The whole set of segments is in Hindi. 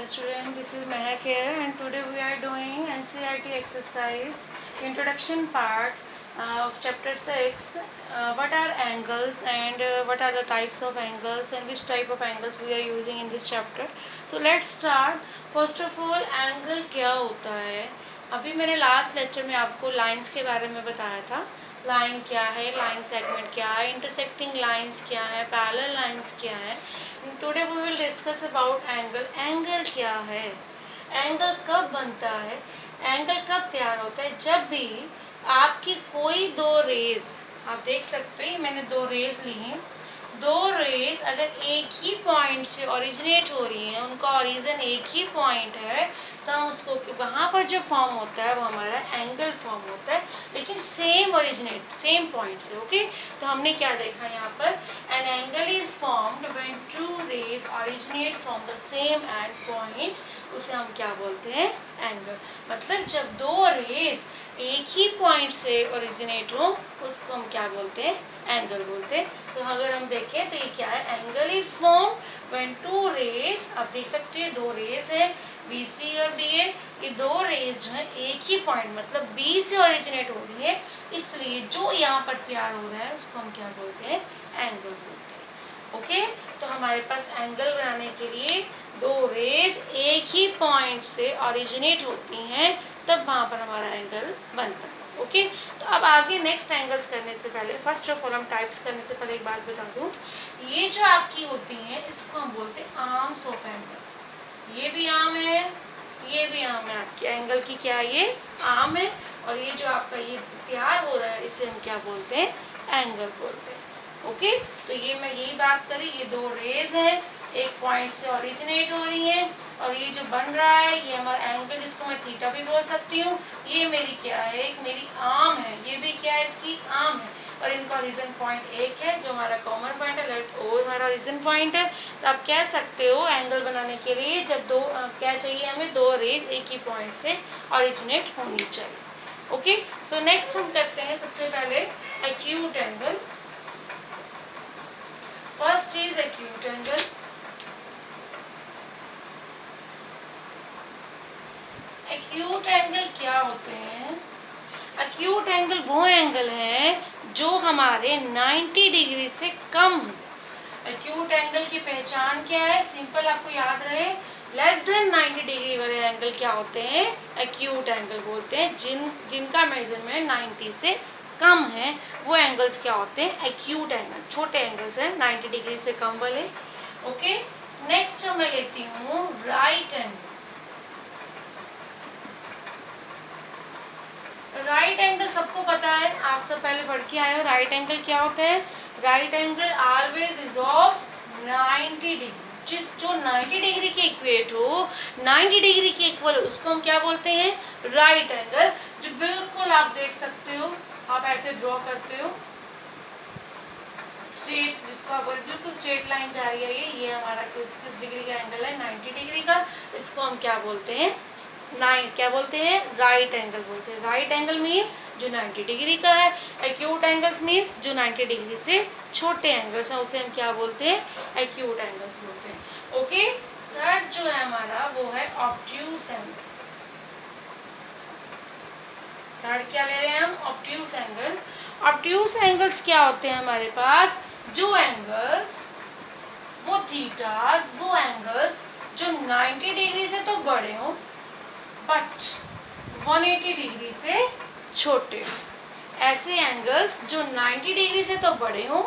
student, this is Mehak here, and today we are doing NCERT exercise introduction part of chapter 6. What are angles and what are the types of angles and which type of angles we are using in this chapter. So let's start. First of all, angle क्या होता है. अभी मैंने लास्ट लेक्चर में आपको लाइंस के बारे में बताया था. लाइन क्या है, लाइन सेगमेंट क्या है, इंटरसेक्टिंग लाइंस क्या है, पैरेलल लाइंस क्या है. Today we will discuss about angle. Angle क्या है, एंगल कब बनता है, एंगल कब तैयार होता है. जब भी आपकी कोई दो रेज, आप देख सकते हैं मैंने दो रेज ली हैं, दो रेज अगर एक ही पॉइंट से ओरिजिनेट हो रही हैं, उनका ओरिजिन एक ही पॉइंट है, तो हम उसको वहाँ पर जो फॉर्म होता है वो हमारा एंगल फॉर्म होता है, लेकिन सेम ओरिजिनेट सेम पॉइंट से. ओके, तो हमने क्या देखा यहाँ पर, an angle is formed when two rays originate from the same end point. उसे हम क्या बोलते हैं, एंगल. मतलब जब दो रेज एक ही पॉइंट से ओरिजिनेट हो, उसको हम क्या बोलते हैं, एंगल बोलते हैं. तो अगर हम देखें तो ये क्या है, angle is form when two rays. आप देख सकते हैं दो रेज है, बी सी और बी ए. ये दो रेज जो है एक ही पॉइंट मतलब बी से ओरिजिनेट हो रही है, इसलिए जो यहाँ पर तैयार हो रहा है उसको हम क्या बोलते हैं, एंगल बोलते हैं. ओके, तो हमारे पास एंगल बनाने के लिए दो रेज एक ही पॉइंट से ओरिजिनेट होती हैं, तब वहाँ पर हमारा एंगल बनता है. ओके, तो अब आगे नेक्स्ट एंगल्स करने से पहले, फर्स्ट ऑफ ऑल हम टाइप्स करने से पहले एक बात बता दूं. ये जो आपकी होती हैं इसको हम बोलते हैं आर्म्स ऑफ एंगल्स. ये भी आर्म है, ये भी आर्म है. आपके एंगल की क्या, ये आर्म है, और ये जो आपका ये तैयार हो रहा है इसे हम क्या बोलते हैं, एंगल बोलते हैं. ओके, तो ये मैं यही बात करी, ये दो रेज है एक पॉइंट से ओरिजिनेट हो रही है, और ये जो बन रहा है ये हमारा एंगल, जिसको मैं थीटा भी बोल सकती हूँ. ये मेरी क्या है, एक मेरी आर्म है, ये भी क्या है, इसकी आर्म है, और इनका ओरिजिन पॉइंट एक है जो हमारा कॉमन पॉइंट है. लेट ओ हमारा ओरिजिन पॉइंट है. तो आप कह सकते हो एंगल बनाने के लिए जब दो क्या चाहिए हमें, दो रेज एक ही पॉइंट से ओरिजिनेट होनी चाहिए. ओके, सो नेक्स्ट हम करते हैं सबसे पहले acute angle. First is acute angle. Acute angle क्या होते हैं, एक्यूट एंगल वो एंगल है जो हमारे 90 डिग्री से कम. एक्यूट एंगल की पहचान क्या है, सिंपल आपको याद रहे, लेस देन 90 डिग्री वाले एंगल क्या होते हैं, एक्यूट एंगल बोलते हैं. जिनका मेजरमेंट 90 से कम है वो एंगल्स क्या होते हैं, एक्यूट एंगल. छोटे एंगल्स हैं 90 डिग्री से कम वाले. ओके, नेक्स्ट मैं लेती हूँ राइट एंगल. राइट एंगल सबको पता है, आप सब पहले पढ़ के आए हो. राइट एंगल क्या होता है, right angle always is of 90 degree. जो 90 डिग्री के इक्वेट हो, 90 डिग्री के इक्वल, उसको हम क्या बोलते हैं, राइट एंगल. जो बिल्कुल आप देख सकते हो, आप ऐसे ड्रॉ करते हो स्ट्रेट, जिसको आप बिल्कुल स्ट्रेट लाइन जा रही है, ये हमारा किस डिग्री का एंगल है, 90 डिग्री का. इसको हम क्या बोलते हैं, क्या बोलते हैं, राइट एंगल बोलते हैं. राइट एंगल मीन्स जो 90 डिग्री का है. एक्यूट एंगल्स मीन्स जो 90 डिग्री से छोटे एंगल्स हैं, उसे हम क्या बोलते हैं, एक्यूट एंगल्स बोलते हैं. ओके, थर्ड जो है हमारा वो है ऑब्ट्यूस एंगल. थर्ड क्या ले रहे हैं हम, ऑब्ट्यूस एंगल. ऑब्ट्यूस एंगल्स क्या होते हैं हमारे पास, जो एंगल्स, वो थीटास, वो एंगल्स जो 90 डिग्री से तो बड़े हों बट 180 डिग्री से छोटे. ऐसे एंगल्स जो 90 डिग्री से तो बड़े हों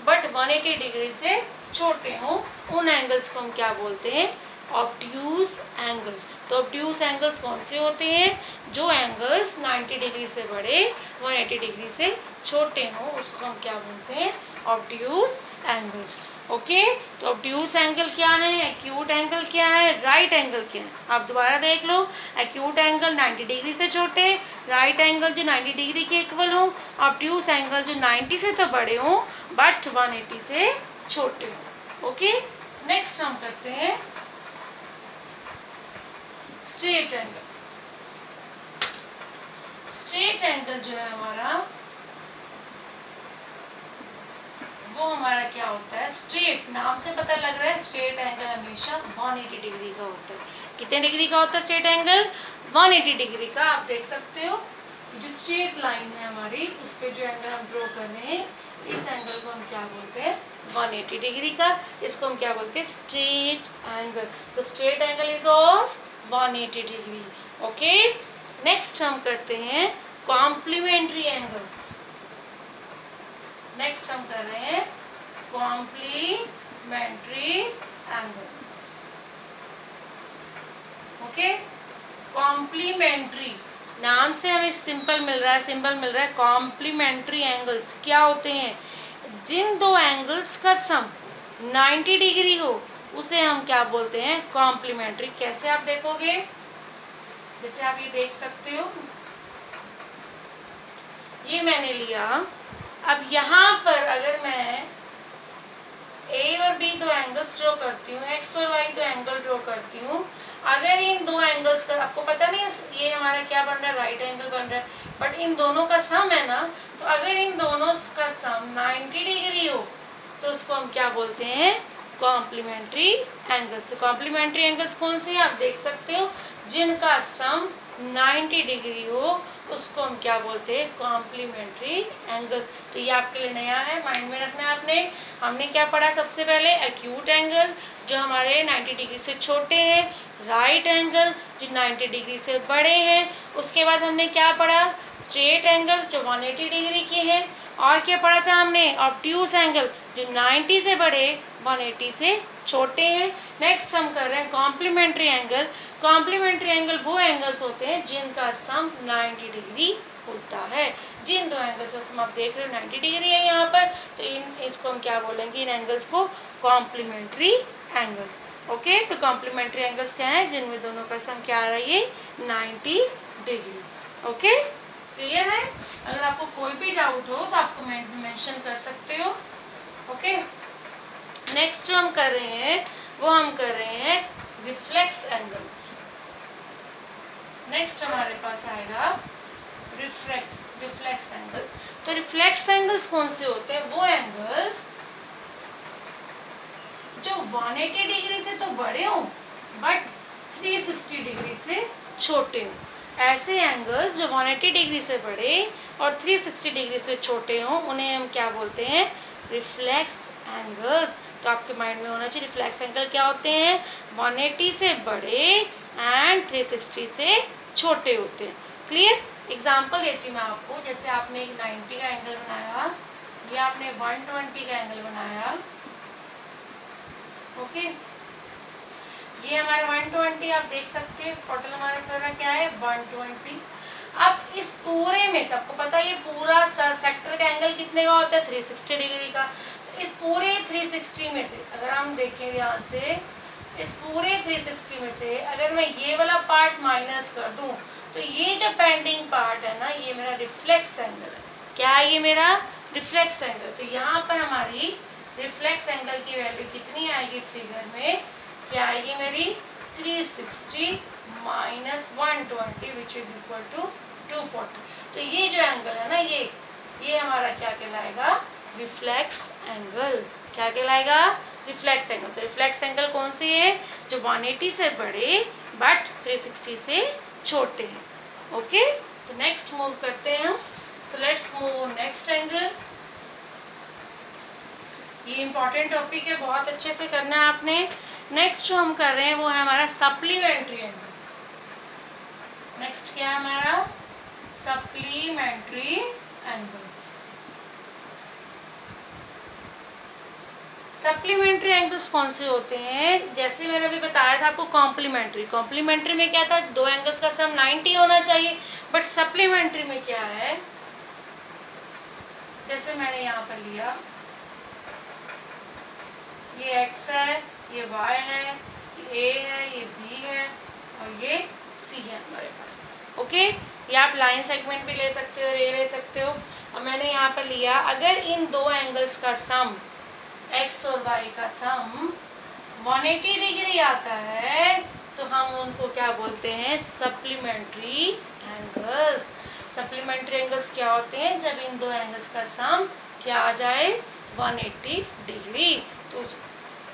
बट 180 डिग्री से छोटे हों, उन एंगल्स को हम क्या बोलते हैं, ऑब्ट्यूस एंगल्स. तो ऑब्ट्यूस एंगल्स कौन से होते हैं, जो एंगल्स 90 डिग्री से बड़े 180 डिग्री से छोटे हों, उसको हम क्या बोलते हैं, ऑब्ट्यूस एंगल्स. ओके, तो ऑब्ट्यूस एंगल क्या है, एक्यूट एंगल क्या है, राइट एंगल क्या है. आप दोबारा देख लो, एक्यूट एंगल 90 डिग्री से छोटे, राइट एंगल जो 90 डिग्री के इक्वल हो, ऑब्ट्यूस एंगल जो 90 से तो बड़े हो बट 180 से छोटे हो. ओके, नेक्स्ट हम करते हैं स्ट्रेट एंगल. स्ट्रेट एंगल जो है हमारा वो हमारा क्या होता है, स्ट्रेट। नाम से पता लग रहा है स्ट्रेट एंगल हमेशा 180 डिग्री का होता है। कितने डिग्री का होता है स्ट्रेट एंगल? 180 डिग्री का। आप देख सकते हो जो स्ट्रेट लाइन है हमारी, उस पर जो एंगल हम ड्रॉ कर रहे हैं, इस एंगल को हम क्या बोलते हैं? 180 डिग्री का। इसको हम क्या बोलते हैं? Straight angle. तो straight angle is of 180 degree. Okay, next हम करते हैं कॉम्प्लीमेंट्री एंगल्स। नेक्स्ट हम कर रहे हैं कॉम्प्लीमेंट्री एंगल्स। ओके, कॉम्प्लीमेंट्री नाम से हमें सिंपल मिल रहा है, सिंबल मिल रहा है। कॉम्प्लीमेंट्री एंगल्स क्या होते हैं? जिन दो एंगल्स का सम 90 डिग्री हो उसे हम क्या बोलते हैं? कॉम्प्लीमेंट्री। कैसे आप देखोगे? जैसे आप ये देख सकते हो, ये मैंने लिया। अब यहाँ पर अगर मैं ए और बी दो एंगल्स ड्रॉ करती हूँ, एक्स और वाई दो एंगल ड्रॉ करती हूँ, अगर इन दो एंगल्स का, आपको पता नहीं ये हमारा क्या बन रहा है? राइट एंगल बन रहा है, बट इन दोनों का सम है ना, तो अगर इन दोनों का सम 90 डिग्री हो तो उसको हम क्या बोलते हैं? Complementary angles. तो कॉम्प्लीमेंट्री एंगल्स कौन से हैं? आप देख सकते हो, जिनका सम 90 डिग्री हो उसको हम क्या बोलते हैं? Complementary angles. तो ये आपके लिए नया है, माइंड में रखना है आपने। हमने क्या पढ़ा सबसे पहले? एक्यूट एंगल जो हमारे 90 डिग्री से छोटे हैं, राइट एंगल जो 90 डिग्री से बड़े हैं। उसके बाद हमने क्या पढ़ा? स्ट्रेट एंगल जो 180 डिग्री के हैं। और क्या पढ़ा था हमने? ऑब्ट्यूस एंगल जो 90 से बड़े 180 से छोटे हैं। नेक्स्ट हम कर रहे हैं कॉम्प्लीमेंट्री एंगल। कॉम्प्लीमेंट्री एंगल वो एंगल्स होते हैं जिनका सम 90 डिग्री होता है। जिन दो एंगल्स का सम आप देख रहे हो 90 डिग्री है यहाँ पर, तो इसको हम क्या बोलेंगे? इन एंगल्स को कॉम्प्लीमेंट्री एंगल्स। ओके, तो कॉम्प्लीमेंट्री एंगल्स क्या है? जिनमें दोनों का सम क्या आ रहा है? 90 डिग्री। ओके, क्लियर है? अगर आपको कोई भी डाउट हो तो आप कमेंट में मेंशन कर सकते हो। ओके, नेक्स्ट जो हम कर रहे हैं वो हम कर रहे हैं रिफ्लेक्स एंगल्स। नेक्स्ट हमारे पास आएगा रिफ्लेक्स एंगल्स। तो रिफ्लेक्स एंगल्स कौन से होते हैं? वो एंगल्स जो 180 डिग्री से तो बड़े हो बट 360 डिग्री से छोटे हो। ऐसे एंगल्स जो 180 डिग्री से बड़े और 360 डिग्री से छोटे हों उन्हें हम क्या बोलते हैं? Reflex angles. तो आपके माइंड में होना चाहिए रिफ्लेक्स एंगल क्या होते हैं? 180 से बड़े एंड 360 से छोटे होते हैं। क्लियर? एग्जाम्पल देती हूँ मैं आपको। जैसे आपने एक 90 का एंगल बनाया, ये आपने 120 का एंगल बनाया। ओके, ये हमारा 120 आप देख सकते हैं। टोटल हमारा पूरा क्या है? 120। अब इस पूरे में से आपको पता है ये पूरा सेक्टर का एंगल कितने का होता है? 360 डिग्री का। तो इस पूरे 360 में से अगर हम देखें ध्यान से, इस पूरे 360 में से अगर मैं ये वाला पार्ट माइनस कर दूं तो ये जो पेंडिंग पार्ट है ना, ये मेरा रिफ्लेक्स एंगल है। क्या है? ये मेरा रिफ्लेक्स एंगल। तो यहाँ पर हमारी रिफ्लेक्स एंगल की वैल्यू कितनी आएगी इस फिगर में? क्या आएगी मेरी? 360 minus 120 which is equal to 240। तो ये जो एंगल है ना, ये हमारा क्या कहलाएगा? Reflex angle. क्या कहलाएगा? Reflex angle. तो रिफ्लेक्स एंगल कौन सी है? जो 180 से बड़े बट 360 से छोटे हैं। ओके, तो नेक्स्ट मूव करते हैं। So let's move next angle. ये इंपॉर्टेंट टॉपिक है, बहुत अच्छे से करना है आपने। नेक्स्ट जो हम कर रहे हैं वो है हमारा सप्लीमेंट्री एंगल्स। नेक्स्ट क्या है हमारा? Supplementary angles. सप्लीमेंट्री एंगल्स कौन से होते हैं? जैसे मैंने अभी बताया था आपको कॉम्प्लीमेंट्री में क्या था? दो एंगल्स का सम 90 होना चाहिए, बट सप्लीमेंट्री में क्या है? जैसे मैंने यहाँ पर लिया, ये x है, ये y है, ये a है, ये b है और ये c है हमारे पास। ओके, ये आप लाइन सेगमेंट भी ले सकते हो, रे ले सकते हो। और मैंने यहाँ पर लिया, अगर इन दो एंगल्स का सम x और y का सम 180 डिग्री आता है तो हम उनको क्या बोलते हैं? Supplementary angles. सप्लीमेंट्री एंगल्स क्या होते हैं? जब इन दो एंगल्स का सम क्या आ जाए? 180 डिग्री। तो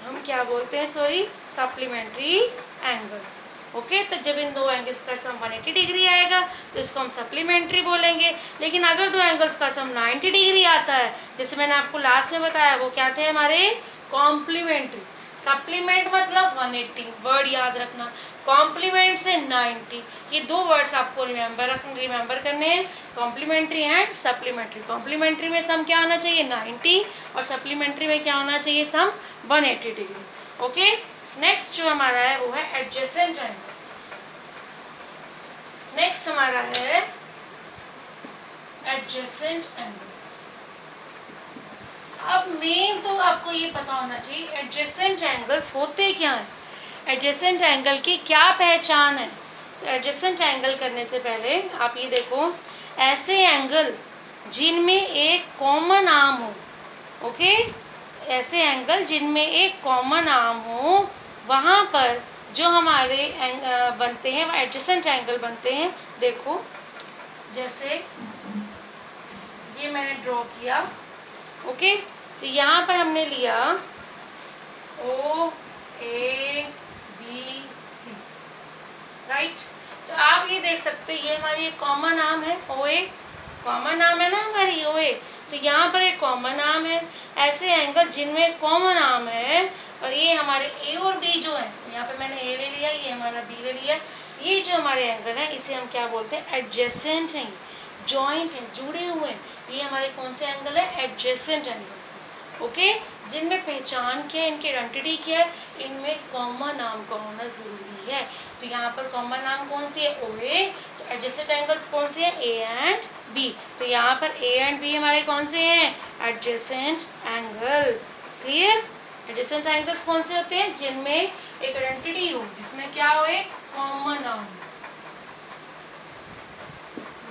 हम क्या बोलते हैं, सॉरी, सप्लीमेंट्री एंगल्स। ओके, तो जब इन दो एंगल्स का सम 180 डिग्री आएगा तो इसको हम सप्लीमेंट्री बोलेंगे। लेकिन अगर दो एंगल्स का सम 90 डिग्री आता है, जैसे मैंने आपको लास्ट में बताया, वो क्या थे हमारे कॉम्प्लीमेंट्री। सप्लीमेंट मतलब 180, वर्ड याद रखना, कॉम्प्लीमेंट से 90। ये दो वर्ड्स आपको रिमेंबर करने हैं, कॉम्प्लीमेंट्री एंड सप्लीमेंट्री। कॉम्प्लीमेंट्री में सम क्या होना चाहिए, 90, और सप्लीमेंट्री में क्या होना चाहिए, सम 180 डिग्री। ओके, नेक्स्ट जो हमारा है वो है एडजेसेंट एंगल्स। नेक्स्ट हमारा है एडजेसेंट एंगल्स। अब मेन तो आपको ये पता होना चाहिए एडजेसेंट एंगल्स होते क्या हैं, एडजेसेंट एंगल की क्या पहचान है। तो एडजेसेंट एंगल करने से पहले आप ये देखो, ऐसे एंगल जिनमें एक कॉमन आर्म हो, ओके, ऐसे एंगल जिनमें एक कॉमन आर्म हो, वहाँ पर जो हमारे बनते हैं वो एडजेसेंट एंगल बनते हैं। देखो, जैसे ये मैंने ड्रॉ किया, ओके, तो यहाँ पर हमने लिया O A B C, right. तो आप ये देख सकते हो, ये हमारी एक कॉमन आर्म है, OA कॉमन आर्म है ना हमारी OA। तो यहाँ पर एक कॉमन आर्म है। ऐसे एंगल जिनमें कॉमन आर्म है, और ये हमारे A और B जो है, यहाँ पे मैंने A ले लिया, ये हमारा B ले लिया, ये जो हमारे एंगल है इसे हम क्या बोलते हैं, एडजेसेंट हैं, जॉइंट हैं, जुड़े हुए हैं। ये हमारे कौन से एंगल है, एडजेसेंट एंगल्स हैं। ओके, जिनमें पहचान क्या है, इनकी आइडेंटिटी क्या है, इनमें कॉमन आर्म का होना जरूरी है। तो यहाँ पर कॉमन आर्म कौन सी है, OA। तो एडजेसेंट एंगल्स कौन से हैं, A एंड B। तो यहाँ पर A एंड B हमारे कौन से हैं, adjacent angle. Clear. Adjacent angles कौन से होते हैं, जिनमें एक आइडेंटिटी हो, जिसमें क्या हो, एक common arm,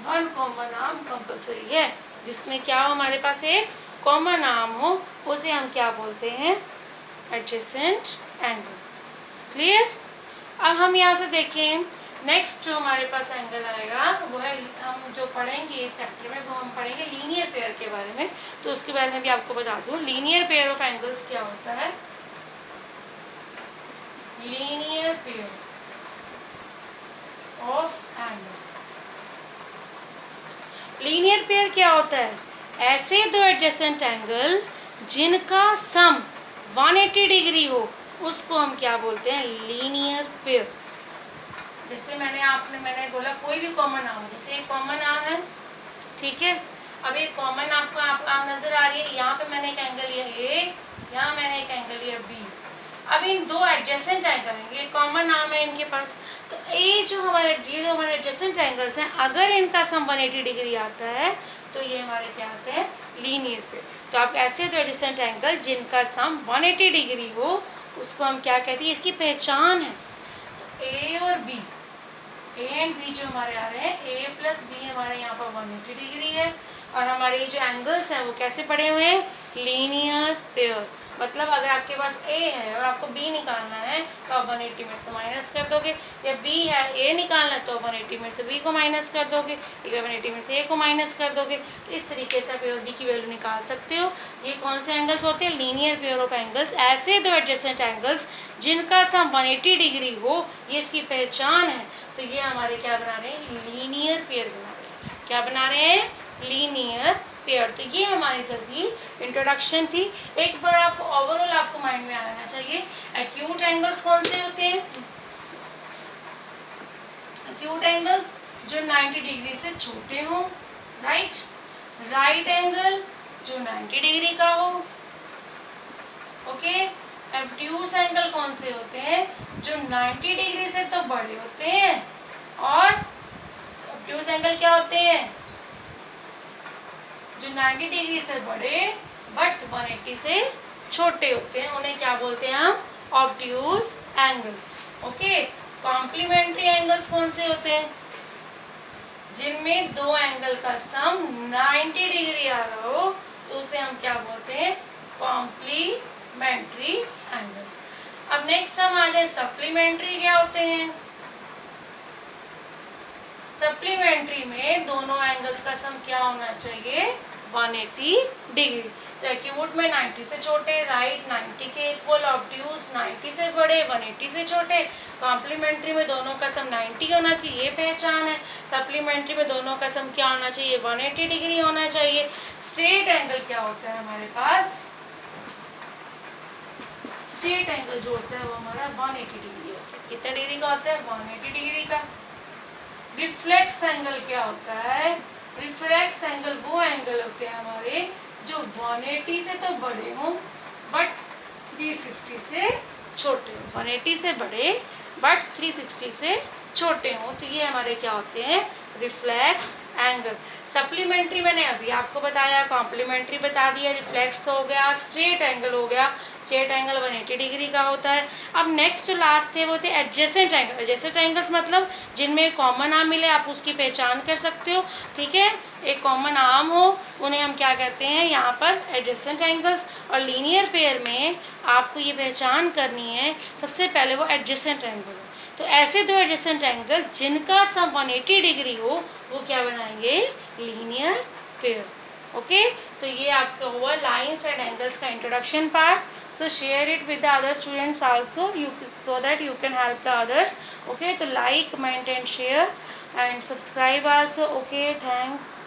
one common arm compulsory है, जिसमें क्या हो, हमारे पास एक कॉमन आर्म हो, उसे हम क्या बोलते हैं, एडजेसेंट एंगल। क्लियर। अब हम यहाँ से देखें, नेक्स्ट जो हमारे पास एंगल आएगा वो है, हम जो पढ़ेंगे इस चैप्टर में, वो हम पढ़ेंगे लीनियर पेयर के बारे में। तो उसके बारे में भी आपको बता दूं, लीनियर पेयर ऑफ एंगल्स क्या होता है। Linear pair of angles, linear pair क्या होता है, ऐसे दो एडजेसेंट एंगल जिनका सम 180 डिग्री हो, उसको हम क्या बोलते हैं, लीनियर पेयर। जैसे मैंने बोला कोई भी कॉमन आर्म, जैसे एक कॉमन आर्म है, ठीक है। अब एक कॉमन आपको आर्म नजर आ रही है, यहाँ पे मैंने एक एंगल लिया A, यहाँ मैंने एक एंगल लिया B। अब इन दो एडजेसेंट एंगल हैं, ये कॉमन आर्म है इनके पास। तो ये जो हमारे एडजेसेंट एंगल्स हैं, अगर इनका सम 180 डिग्री आता है तो ये हमारे क्या आते हैं, लीनियर पेयर। तो आप ऐसे दो एडजेसेंट एंगल जिनका सम 180 डिग्री हो, उसको हम क्या कहते हैं, इसकी पहचान है। तो A और B, A एंड B जो हमारे आ रहे हैं, A प्लस B हमारे यहाँ पर 180 डिग्री है, और हमारे ये जो एंगल्स हैं वो कैसे पड़े हुए हैं, लीनियर पेयर। मतलब अगर आपके पास A है और आपको B निकालना है तो आप 180 में से माइनस कर दोगे, या B है A निकालना है तो 180 में से B को माइनस कर दोगे, या 180 में से A को माइनस कर दोगे। तो इस तरीके से आप A और B की वैल्यू निकाल सकते हो। ये कौन से एंगल्स होते हैं, लीनियर पेयर ऑफ एंगल्स, ऐसे दो एडजेसेंट एंगल्स जिनका सम 180 डिग्री हो, ये इसकी पहचान है। तो ये हमारे क्या बना रहे हैं, लीनियर पेयर बना रहे हैं। क्या बना रहे हैं, लीनियर पेयर। तो ये हमारी इधर की इंट्रोडक्शन थी। एक बार आपको ओवरऑल आपको माइंड में आना चाहिए, एक्यूट एंगल्स कौन से होते हैं, एक्यूट एंगल्स जो 90 डिग्री से छोटे हो, राइट। राइट एंगल जो 90 डिग्री का हो, ओके। ऑब्ट्यूज एंगल कौन से होते हैं, जो 90 डिग्री से तो बड़े होते हैं, और ऑब्ट्यूज एंगल क्या होते हैं, जो 90 डिग्री से बड़े बट 180 से छोटे होते हैं, उन्हें क्या बोलते हैं हम, obtuse angles. Okay. Complementary angles कौन से होते हैं, जिनमें दो एंगल का सम 90 डिग्री आ रहा हो, तो उसे हम क्या बोलते हैं, कॉम्प्लीमेंट्री एंगल्स। अब नेक्स्ट हम आ जाए, सप्लीमेंट्री क्या होते हैं। सप्लीमेंट्री में दोनों एंगल्स का सम क्या होना चाहिए, 180 डिग्री। तो एक्यूट में 90 से छोटे, राइट 90 के इक्वल, ऑब्ट्यूज 90 से बड़े, 180 से छोटे, कॉम्प्लीमेंट्री में दोनों का सम 90 होना चाहिए, ये पहचान है। सप्लीमेंट्री में दोनों का सम क्या होना चाहिए, 180 डिग्री होना चाहिए। स्ट्रेट एंगल क्या होता है हमारे पास, स्ट्रेट एंगल जो होता है वो हमारा 180 डिग्री होता है। कितने डिग्री का होता है, 180 डिग्री का। रिफ्लेक्स एंगल क्या होता है, रिफ्लेक्स एंगल वो एंगल होते हैं हमारे जो 180 से तो बड़े हों बट 360 से छोटे हों, 180 से बड़े बट 360 से छोटे हों, तो ये हमारे क्या होते हैं, रिफ्लेक्स एंगल। सप्लीमेंट्री मैंने अभी आपको बताया, कॉम्प्लीमेंट्री बता दिया, रिफ्लेक्स हो गया, स्ट्रेट एंगल हो गया। स्ट्रेट एंगल 180 डिग्री का होता है। अब नेक्स्ट जो लास्ट थे वो थे एडजेसेंट एंगल। एडजेसेंट एंगल्स मतलब जिनमें कॉमन आर्म मिले, आप उसकी पहचान कर सकते हो, ठीक है, एक कॉमन आर्म हो, उन्हें हम क्या कहते हैं यहाँ पर एडजेसेंट एंगल्स। और लीनियर पेयर में आपको ये पहचान करनी है, सबसे पहले वो एडजेसेंट एंगल हो। तो ऐसे दो एडजेसेंट एंगल जिनका सम 180 डिग्री हो वो क्या बनाएंगे, लीनियर पेयर। ओके, तो ये आपका हुआ लाइंस एंड एंगल्स का introduction part. So share it with the other students also, so that you can help the others. Okay, so like, comment and share and subscribe also. Okay, thanks.